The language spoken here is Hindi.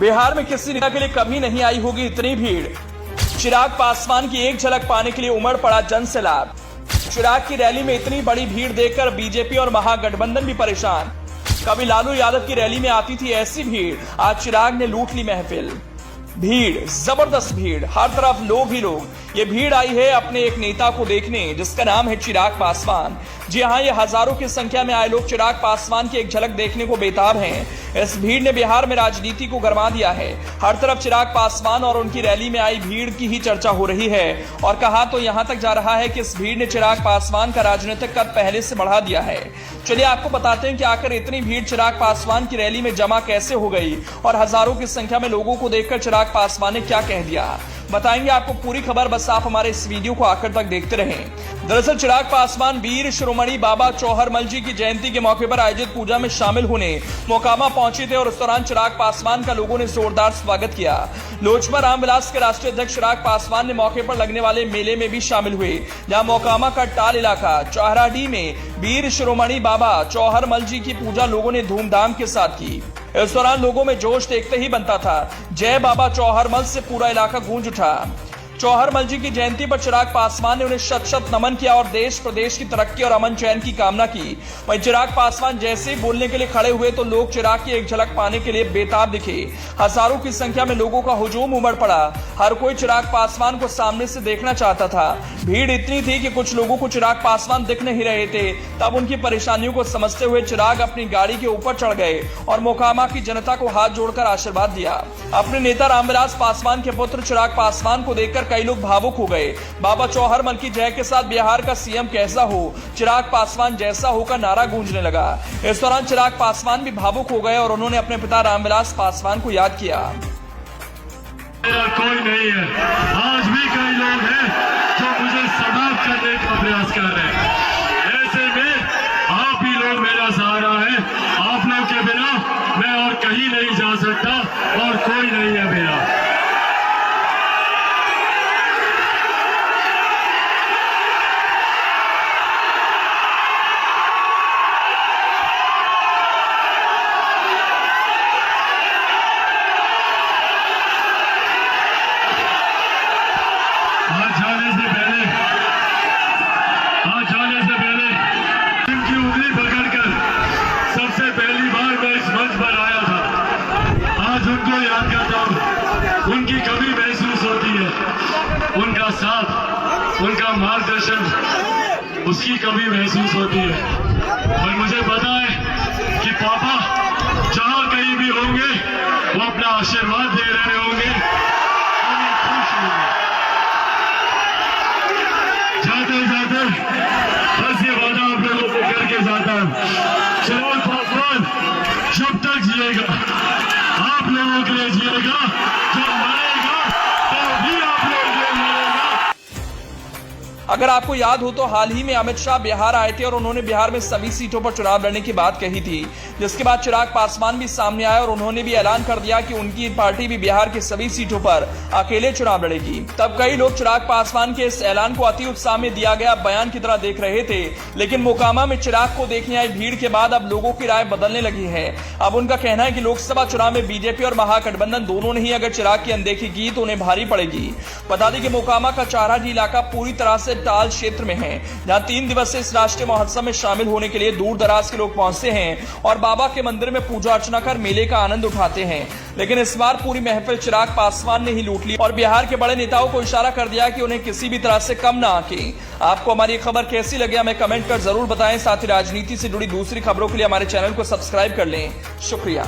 बिहार में किसी नेता के लिए कभी नहीं आई होगी इतनी भीड़। चिराग पासवान की एक झलक पाने के लिए उमड़ पड़ा जन सैलाब। चिराग की रैली में इतनी बड़ी भीड़ देखकर बीजेपी और महागठबंधन भी परेशान। कभी लालू यादव की रैली में आती थी ऐसी भीड़, आज चिराग ने लूट ली महफिल। भीड़, जबरदस्त भीड़, हर तरफ लोग ही लोग। ये भीड़ आई है अपने एक नेता को देखने जिसका नाम है चिराग पासवान। जी हाँ, ये हजारों की संख्या में आए लोग चिराग पासवान की एक झलक देखने को बेताब हैं। इस भीड़ ने बिहार में राजनीति को गरमा दिया है। हर तरफ चिराग पासवान और उनकी रैली में आई भीड़ की ही चर्चा हो रही है और कहा तो यहां तक जा रहा है कि इस भीड़ ने चिराग पासवान का राजनीतिक कद पहले से बढ़ा दिया है। चलिए आपको बताते हैं कि आखिर इतनी भीड़ चिराग पासवान की रैली में जमा कैसे हो गई और हजारों की संख्या में लोगों को देखकर चिराग पासवान ने क्या कह दिया। बताएंगे आपको पूरी खबर, बस आप हमारे इस वीडियो को आखिर तक देखते रहें। दरअसल चिराग पासवान वीर शिरोमणि बाबा चौहरमल जी की जयंती के मौके पर आयोजित पूजा में शामिल होने मोकामा पहुंचे थे और इस दौरान चिराग पासवान का लोगों ने जोरदार स्वागत किया। लोजपा रामविलास के राष्ट्रीय अध्यक्ष चिराग पासवान ने मौके पर लगने वाले मेले में भी शामिल हुए, जहां मोकामा का टाल इलाका चौहराडीह में वीर शिरोमणि बाबा चौहरमल जी की पूजा लोगों ने धूमधाम के साथ की। इस दौरान लोगों में जोश देखते ही बनता था। जय बाबा चौहरमल से पूरा इलाका गूंज उठा। चौहरमल जी की जयंती पर चिराग पासवान ने उन्हें शत शत नमन किया और देश प्रदेश की तरक्की और अमन चैन की कामना की। वहीं चिराग पासवान जैसे ही बोलने के लिए खड़े हुए तो लोग चिराग की एक झलक पाने के लिए बेताब दिखे। हजारों की संख्या में लोगों का हुजूम उमड़ पड़ा। हर कोई चिराग पासवान को सामने से देखना चाहता था। भीड़ इतनी थी कि कुछ लोगों को चिराग पासवान दिख नहीं रहे थे। तब उनकी परेशानियों को समझते हुए चिराग अपनी गाड़ी के ऊपर चढ़ गए और मोकामा की जनता को हाथ जोड़कर आशीर्वाद दिया। अपने नेता रामविलास पासवान के पुत्र चिराग पासवान को देखकर कई लोग भावुक हो गए। बाबा चौहरमल की जय के साथ बिहार का सीएम कैसा हो, चिराग पासवान जैसा हो का नारा गूंजने लगा। इस दौरान चिराग पासवान भी भावुक हो गए और उन्होंने अपने पिता रामविलास पासवान को याद किया। कोई नहीं है, आज भी कई लोग हैं जो मुझे समाप्त करने का प्रयास कर रहे हैं। ऐसे में आप ही लोग मेरा सहारा है। आप लोग के बिना मैं और कहीं नहीं जा सकता और कोई नहीं है मेरा। आज जाने से पहले इनकी उंगली पकड़कर सबसे पहली बार मैं इस मंच पर आया था। आज उनको याद करता हूँ। उनकी कमी महसूस होती है, उनका साथ, उनका मार्गदर्शन, उसकी कमी महसूस होती है। और मुझे पता है कि पापा जहां कहीं भी होंगे वो अपना आशीर्वाद दे रहे होंगे, खुश होंगे। जाते जाते बस ये वादा आप लोगों को करके जाता हूं, चिराग पासवान जब तक जिएगा आप लोगों के लिए जिएगा, जब मरेगा तो भी आप लोगों के लिए मरेगा। अगर आपको याद हो तो हाल ही में अमित शाह बिहार आए थे और उन्होंने बिहार में सभी सीटों पर चुनाव लड़ने की बात कही थी, जिसके बाद चिराग पासवान भी सामने आए और उन्होंने भी ऐलान कर दिया कि उनकी पार्टी भी बिहार की सभी सीटों पर अकेले चुनाव लड़ेगी। तब कई लोग चिराग पासवान के इस ऐलान को अति उत्साह में दिया गया बयान की तरह देख रहे थे, लेकिन मोकामा में चिराग को देखने आई भीड़ के बाद अब लोगों की राय बदलने लगी है। अब उनका कहना है कि लोकसभा चुनाव में बीजेपी और महागठबंधन दोनों ने ही अगर चिराग की अनदेखी की तो उन्हें भारी पड़ेगी। बता दें कि मोकामा का चौहराडीह इलाका पूरी तरह से टाल क्षेत्र में है, जहां 3 दिवसीय इस राष्ट्रीय महोत्सव में शामिल होने के लिए दूर दराज के लोग पहुंचते हैं और बाबा के मंदिर में पूजा अर्चना कर मेले का आनंद उठाते हैं। लेकिन इस बार पूरी महफिल चिराग पासवान ने ही लूट ली और बिहार के बड़े नेताओं को इशारा कर दिया कि उन्हें किसी भी तरह से कम ना आके। आपको हमारी खबर कैसी लगी हमें कमेंट कर जरूर बताएं। साथ ही राजनीति से जुड़ी दूसरी खबरों के लिए हमारे चैनल को सब्सक्राइब कर लें। शुक्रिया।